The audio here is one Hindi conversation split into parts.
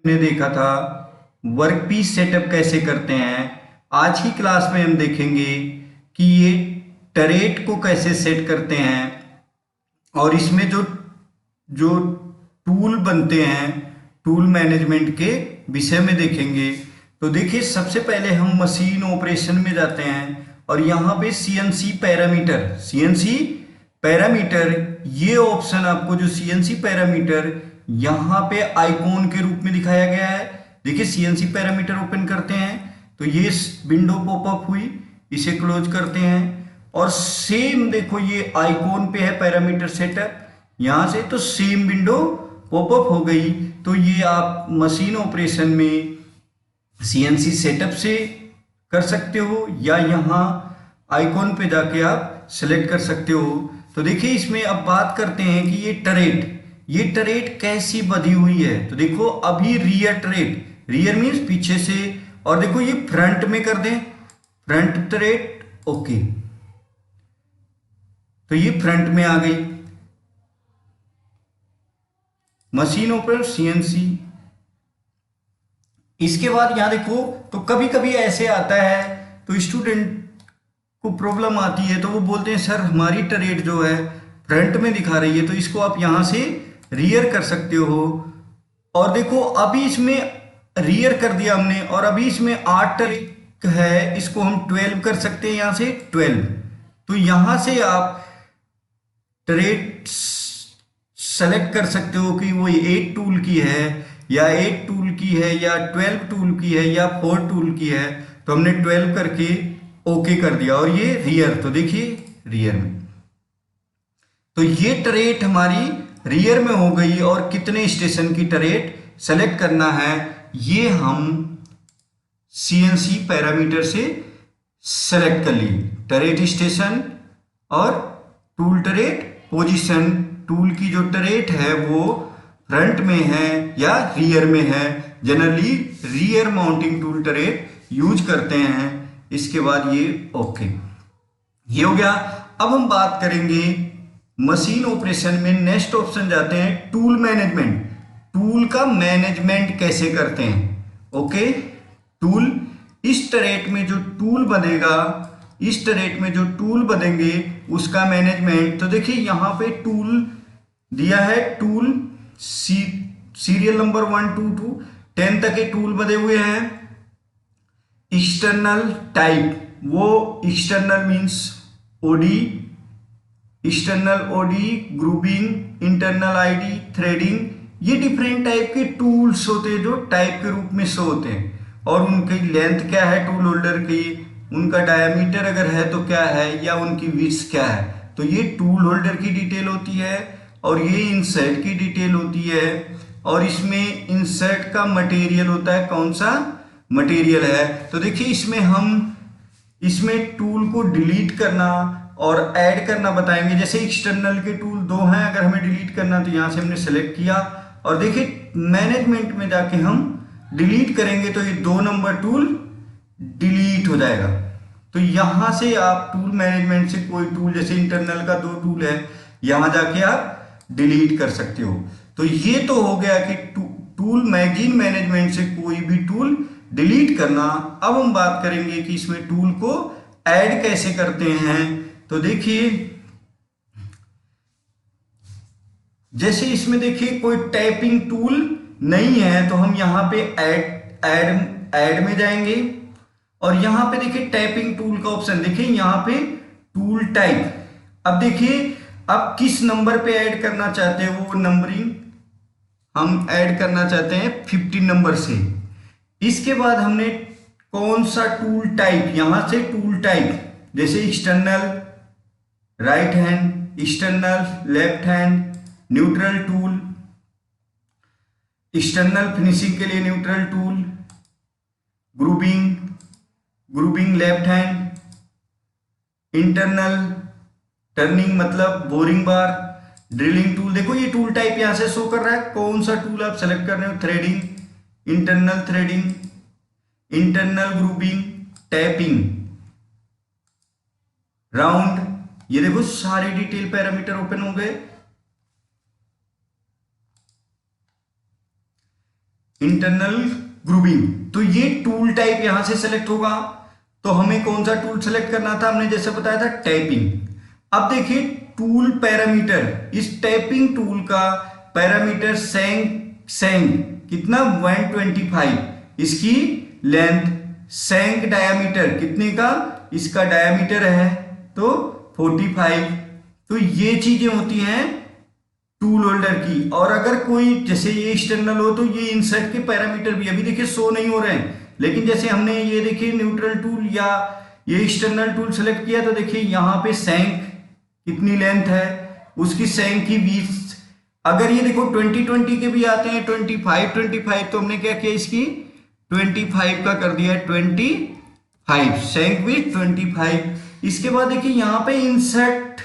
ने देखा था वर्कपीस सेटअप कैसे करते हैं। आज की क्लास में हम देखेंगे कि ये टरेट को कैसे सेट करते हैं और इसमें जो जो टूल बनते हैं, टूल मैनेजमेंट के विषय में देखेंगे। तो देखिए, सबसे पहले हम मशीन ऑपरेशन में जाते हैं और यहाँ पे सीएनसी पैरामीटर ये ऑप्शन आपको, जो सीएनसी पैरामीटर यहाँ पे आइकॉन के रूप में दिखाया गया है। देखिए, सीएनसी पैरामीटर ओपन करते हैं तो ये विंडो पॉपअप हुई, इसे क्लोज करते हैं और सेम देखो ये आइकॉन पे है पैरामीटर सेटअप, यहां से तो सेम विंडो पॉपअप हो गई। तो ये आप मशीन ऑपरेशन में सीएनसी सेटअप से कर सकते हो या यहाँ आइकॉन पे जाके आप सेलेक्ट कर सकते हो। तो देखिए, इसमें अब बात करते हैं कि ये टरेट कैसी बधी हुई है। तो देखो, अभी रियर मीन्स पीछे से, और देखो ये फ्रंट में कर दें, फ्रंट टरेट, ओके, तो ये फ्रंट में आ गई मशीन ऑपरेटर सीएनसी। इसके बाद यहां देखो, तो कभी कभी ऐसे आता है तो स्टूडेंट को प्रॉब्लम आती है, तो वो बोलते हैं सर हमारी टरेट जो है फ्रंट में दिखा रही है, तो इसको आप यहां से रियर कर सकते हो। और देखो, अभी इसमें रियर कर दिया हमने और अभी इसमें 8 टरेट है, इसको हम 12 कर सकते हैं, यहां से 12। तो यहां से आप टरेट सेलेक्ट कर सकते हो कि वो 8 टूल की है या 8 टूल की है या 12 टूल की है या 4 टूल की है। तो हमने 12 करके ओके कर दिया और ये रियर, तो देखिए रियर में, तो ये टरेट हमारी रियर में हो गई। और कितने स्टेशन की टरेट सेलेक्ट करना है ये हम सीएनसी पैरामीटर से सेलेक्ट कर लिए, टरेट स्टेशन और टूल टरेट पोजीशन। टूल की जो टरेट है वो फ्रंट में है या रियर में है, generally rear mounting tool turret use करते हैं। इसके बाद ये ओके, ये हो गया। अब हम बात करेंगे मशीन ऑपरेशन में, नेक्स्ट ऑप्शन जाते हैं टूल मैनेजमेंट। टूल का मैनेजमेंट कैसे करते हैं, ओके। टूल, इस टरेट में जो टूल बनेगा, इस टरेट में जो टूल बनेंगे उसका मैनेजमेंट। तो देखिए यहां पे टूल दिया है, टूल सीरियल नंबर 1 to 10 तक के टूल बने हुए हैं। एक्सटर्नल टाइप, वो external means OD, external OD, grouping, internal ID, threading, ये डिफरेंट टाइप के टूल्स होते हैं जो टाइप के रूप में शो होते हैं। और उनकी लेंथ क्या है टूल होल्डर की, उनका डायमीटर अगर है तो क्या है, या उनकी विड्थ क्या है। तो ये टूल होल्डर की डिटेल होती है और ये इंसर्ट की डिटेल होती है। और इसमें इंसर्ट का मटेरियल होता है, कौन सा मटेरियल है। तो देखिए, इसमें टूल को डिलीट करना और ऐड करना बताएंगे। जैसे एक्सटर्नल के टूल 2 हैं, अगर हमें डिलीट करना तो यहां से हमने सेलेक्ट किया और देखिए मैनेजमेंट में जाके हम डिलीट करेंगे तो ये 2 नंबर टूल डिलीट हो जाएगा। तो यहां से आप टूल मैनेजमेंट से कोई टूल, जैसे इंटरनल का 2 टूल है, यहां जाके आप डिलीट कर सकते हो। तो ये तो हो गया कि टूल मैगजीन मैनेजमेंट से कोई भी टूल डिलीट करना। अब हम बात करेंगे कि इसमें टूल को ऐड कैसे करते हैं। तो देखिए, जैसे इसमें देखिए कोई टाइपिंग टूल नहीं है तो हम यहां पे ऐड में जाएंगे और यहां पे देखिए टाइपिंग टूल का ऑप्शन, देखिए यहां पे टूल टाइप। अब देखिए, अब किस नंबर पे ऐड करना चाहते हो, वो नंबरिंग हम ऐड करना चाहते हैं 15 नंबर से। इसके बाद हमने कौन सा टूल टाइप, यहां से टूल टाइप, जैसे external right hand, external left hand, neutral tool, external finishing के लिए neutral tool, grouping left hand, internal turning मतलब बोरिंग बार, ड्रिलिंग टूल। देखो ये टूल टाइप यहां से शो कर रहा है, कौन सा टूल आप सेलेक्ट कर रहे हो, threading, threading, internal grouping, tapping, round. ये देखो सारे डिटेल पैरामीटर ओपन हो गए। Internal grouping. तो ये टूल टाइप यहां से सेलेक्ट होगा। तो हमें कौन सा टूल सेलेक्ट करना था, हमने जैसे बताया था टैपिंग। अब देखिए टूल पैरामीटर, इस टैपिंग टूल का पैरामीटर सेंक कितना 125, इसकी लेंथ, सेंक डायामीटर कितने का, इसका डायामीटर है तो 45। तो ये चीजें होती हैं टूल होल्डर की। और अगर कोई जैसे ये एक्सटर्नल हो तो ये इंसर्ट के पैरामीटर भी अभी देखिए शो नहीं हो रहे हैं, लेकिन जैसे हमने ये देखिए न्यूट्रल टूल या ये एक्सटर्नल टूल सेलेक्ट किया तो देखिए यहाँ पे सेंक कितनी लेंथ है, उसकी सेंक की 20। अगर ये देखो 20 के भी आते हैं 25, तो हमने क्या किया, इसकी 25 का कर दिया 25, सेंक भी 25। इसके बाद देखिए यहाँ पे इंसर्ट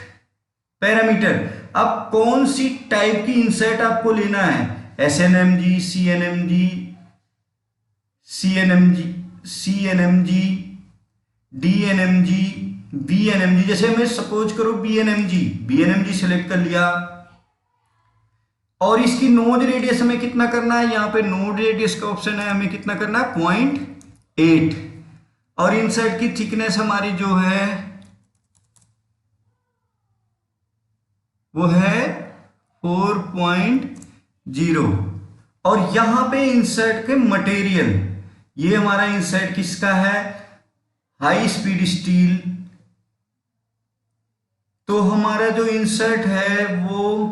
पैरामीटर, अब कौन सी टाइप की इंसर्ट आपको लेना है, SNMG, CNMG, DNMG, BNMG। जैसे मैं सपोज करो BNMG सेलेक्ट कर लिया। और इसकी नोड रेडियस हमें कितना करना है, यहां पे नोड रेडियस का ऑप्शन है, हमें कितना करना है 0.8। और इंसर्ट की थिकनेस हमारी जो है वो है 4.0। और यहां पे इंसर्ट के मटेरियल, ये हमारा इंसर्ट किसका है, हाई स्पीड स्टील। तो हमारा जो इंसर्ट है वो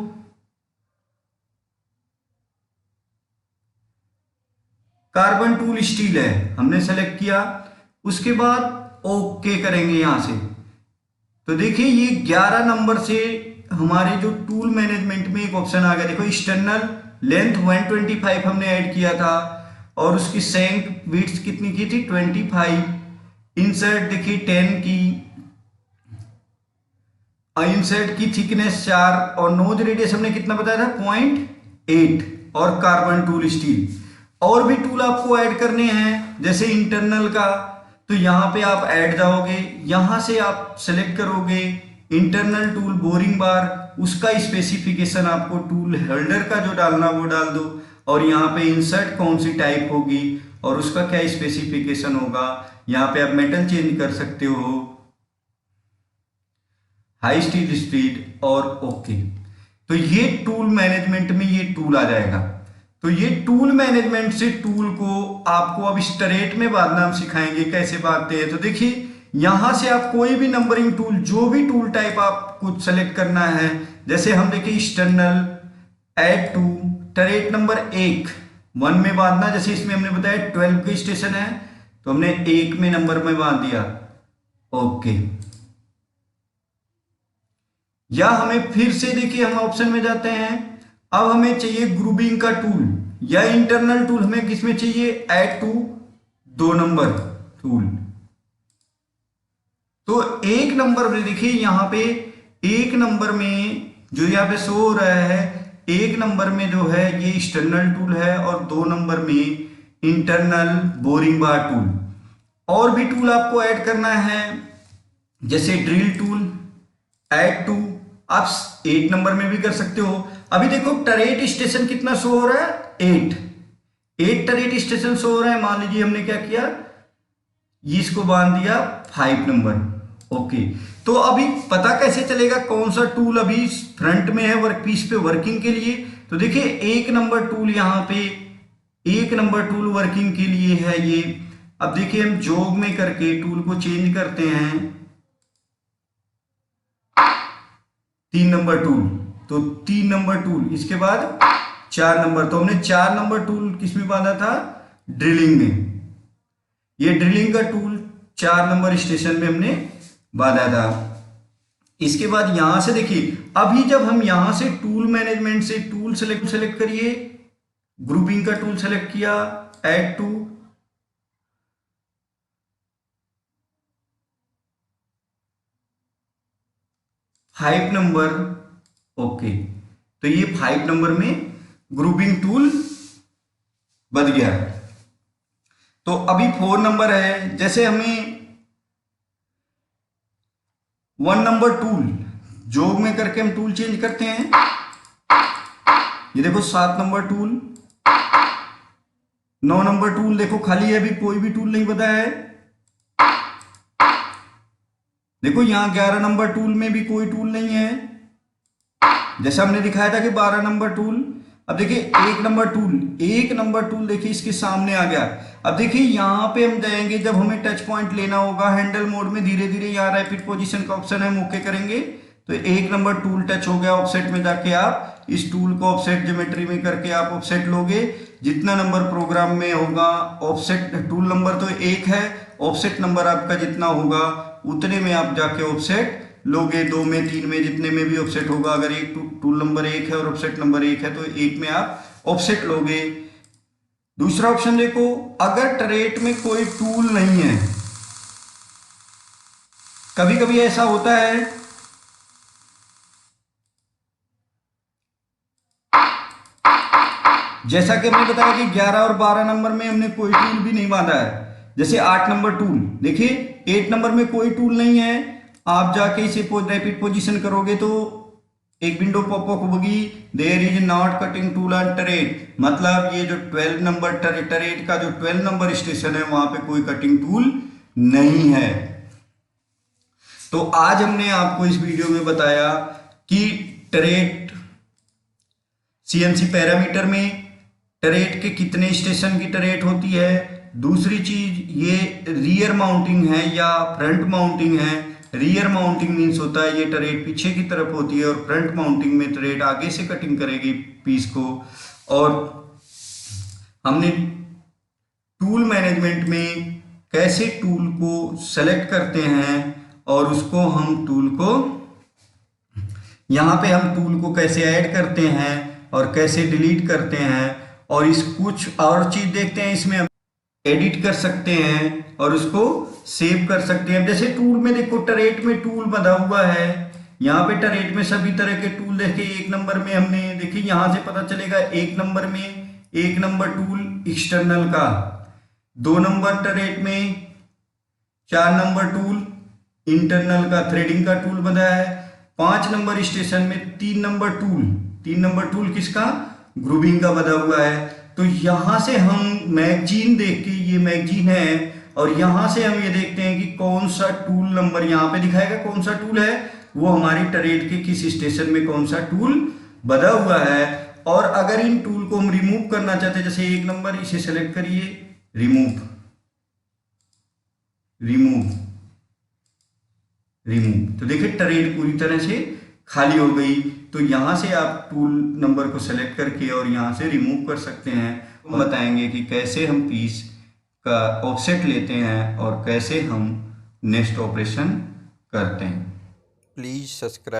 कार्बन टूल स्टील है, हमने सेलेक्ट किया। उसके बाद ओके करेंगे यहां से। तो देखिए ये 11 नंबर से हमारे जो टूल मैनेजमेंट में एक ऑप्शन आ गया, देखो एक्सटर्नल लेंथ 125 हमने ऐड किया था और उसकी सेंक विड्थ कितनी की थी 25। इंसर्ट देखिए 10 की, इंसर्ट की थिकनेस 4 और नोज रेडियस हमने कितना बताया था 0.8 और कार्बन टूल स्टील। और भी टूल आपको ऐड करने हैं जैसे इंटरनल का, तो यहां पे आप ऐड जाओगे, यहां से आप सेलेक्ट करोगे इंटरनल टूल बोरिंग बार, उसका स्पेसिफिकेशन आपको टूल होल्डर का जो डालना वो डाल दो। और यहाँ पे इंसर्ट कौन सी टाइप होगी और उसका क्या स्पेसिफिकेशन होगा, यहाँ पे आप मेटल चेंज कर सकते हो, हाई स्टील स्पीड और ओके। तो ये टूल मैनेजमेंट में ये टूल आ जाएगा। तो ये टूल मैनेजमेंट से टूल को आपको अब स्ट्रेट में बांधना हम सिखाएंगे, कैसे बांधते हैं। तो देखिए यहां से आप कोई भी नंबरिंग टूल, जो भी टूल टाइप आपको सेलेक्ट करना है, जैसे हम देखिए external add to turret number 1 में बांधना, जैसे इसमें हमने बताया 12 के स्टेशन है तो हमने 1 में नंबर में बांध दिया, ओके। या हमें फिर से देखिए हम ऑप्शन में जाते हैं, अब हमें चाहिए ग्रुपिंग का टूल या इंटरनल टूल, हमें किसमें चाहिए, ऐड टू 2 नंबर टूल। तो 1 नंबर में देखिए यहां पे 1 नंबर में जो यहां पे शो हो रहा है, 1 नंबर में जो है ये एक्सटर्नल टूल है और 2 नंबर में इंटरनल बोरिंग बार टूल। और भी टूल आपको ऐड करना है जैसे ड्रिल टूल, ऐड टू, आप 8 नंबर में भी कर सकते हो। अभी देखो टरेट स्टेशन कितना शो हो रहा है, 8 टरेट स्टेशन शो हो रहा है। मान लीजिए हमने क्या किया, इसको बांध दिया 5 नंबर, ओके। तो अभी पता कैसे चलेगा कौन सा टूल अभी फ्रंट में है वर्क पीस पे वर्किंग के लिए। तो देखिए 1 नंबर टूल, यहां पे 1 नंबर टूल वर्किंग के लिए है ये। अब देखिए हम जॉब में करके टूल को चेंज करते हैं 3 नंबर टूल, तो 3 नंबर टूल, इसके बाद 4 नंबर। तो हमने 4 नंबर टूल किसमें बांधा था, ड्रिलिंग में। ये ड्रिलिंग का टूल 4 नंबर स्टेशन में हमने बांधा था। इसके बाद यहां से देखिए, अभी जब हम यहां से टूल मैनेजमेंट से टूल सेलेक्ट करिए, ग्रुपिंग का टूल सेलेक्ट किया, add to, five number, okay. तो ये 5 नंबर में ग्रुपिंग टूल बन गया। तो अभी 4 नंबर है, जैसे हमें 1 नंबर टूल जॉब में करके हम टूल चेंज करते हैं। ये देखो 7 नंबर टूल, 9 नंबर टूल देखो खाली है, अभी कोई भी टूल नहीं बताया है। देखो यहाँ 11 नंबर टूल में भी कोई टूल नहीं है, जैसा हमने दिखाया था कि 12 नंबर टूल। अब देखिए 1 नंबर टूल देखिए इसके सामने आ गया। अब देखिए यहाँ पे हम जाएंगे, जब हमें टच पॉइंट लेना होगा हैंडल मोड में, धीरे धीरे यहाँ रैपिड पोजीशन का ऑप्शन है, हम ओके करेंगे तो 1 नंबर टूल टच हो गया। ऑफसेट में जाके आप इस टूल को ऑफसेट ज्योमेट्री में करके आप ऑफसेट लोगे, जितना नंबर प्रोग्राम में होगा। ऑफसेट टूल नंबर तो 1 है, ऑफसेट नंबर आपका जितना होगा उतने में आप जाके ऑफसेट लोगे। 2 में 3 में जितने में भी ऑफसेट होगा, अगर एक टूल नंबर 1 है और ऑफसेट नंबर 1 है तो 1 में आप ऑफसेट लोगे। दूसरा ऑप्शन देखो, अगर टरेट में कोई टूल नहीं है, कभी कभी ऐसा होता है जैसा कि हमने बताया कि 11 और 12 नंबर में हमने कोई टूल भी नहीं बांधा है। जैसे 8 नंबर टूल देखिए, 8 नंबर में कोई टूल नहीं है, आप जाके इसे रैपिड पोजीशन करोगे तो एक विंडो पॉपअप होगी, there is not cutting tool on turret. मतलब ये जो 12 नंबर टरेट का जो 12 नंबर स्टेशन है वहां पे कोई कटिंग टूल नहीं है। तो आज हमने आपको इस वीडियो में बताया कि टरेट सीएनसी पैरामीटर में टरेट के कितने स्टेशन की टरेट होती है। दूसरी चीज ये रियर माउंटिंग है या फ्रंट माउंटिंग है। रियर माउंटिंग मीन्स होता है ये टरेट पीछे की तरफ होती है, और फ्रंट माउंटिंग में टरेट आगे से कटिंग करेगी पीस को। और हमने टूल मैनेजमेंट में कैसे टूल को सेलेक्ट करते हैं और उसको हम टूल को यहाँ पे हम टूल को कैसे ऐड करते हैं और कैसे डिलीट करते हैं, और इस कुछ और चीज देखते हैं। इसमें हम एडिट कर सकते हैं और उसको सेव कर सकते हैं। जैसे टूल में देखो टरेट में टूल बंधा हुआ है, यहाँ पे टरेट में सभी तरह के टूल देखे। 1 नंबर में हमने देखिए यहाँ से पता चलेगा 1 नंबर में 1 नंबर टूल एक्सटर्नल का, 2 नंबर टरेट में 4 नंबर टूल इंटरनल का थ्रेडिंग का टूल बंधा है। 5 नंबर स्टेशन में 3 नंबर टूल किसका, ग्रूविंग का बंधा हुआ है। तो यहां से हम मैगजीन देख के, ये मैगजीन है, और यहां से हम ये देखते हैं कि कौन सा टूल नंबर यहाँ पे दिखाएगा, कौन सा टूल है वो हमारी टरेट के किस स्टेशन में कौन सा टूल बंधा हुआ है। और अगर इन टूल को हम रिमूव करना चाहते हैं, जैसे 1 नंबर इसे सेलेक्ट करिए, रिमूव तो देखिए टरेट पूरी तरह से खाली हो गई। तो यहां से आप टूल नंबर को सेलेक्ट करके और यहां से रिमूव कर सकते हैं। हम बताएंगे कि कैसे हम पीस का ऑफसेट लेते हैं और कैसे हम नेक्स्ट ऑपरेशन करते हैं। Please subscribe.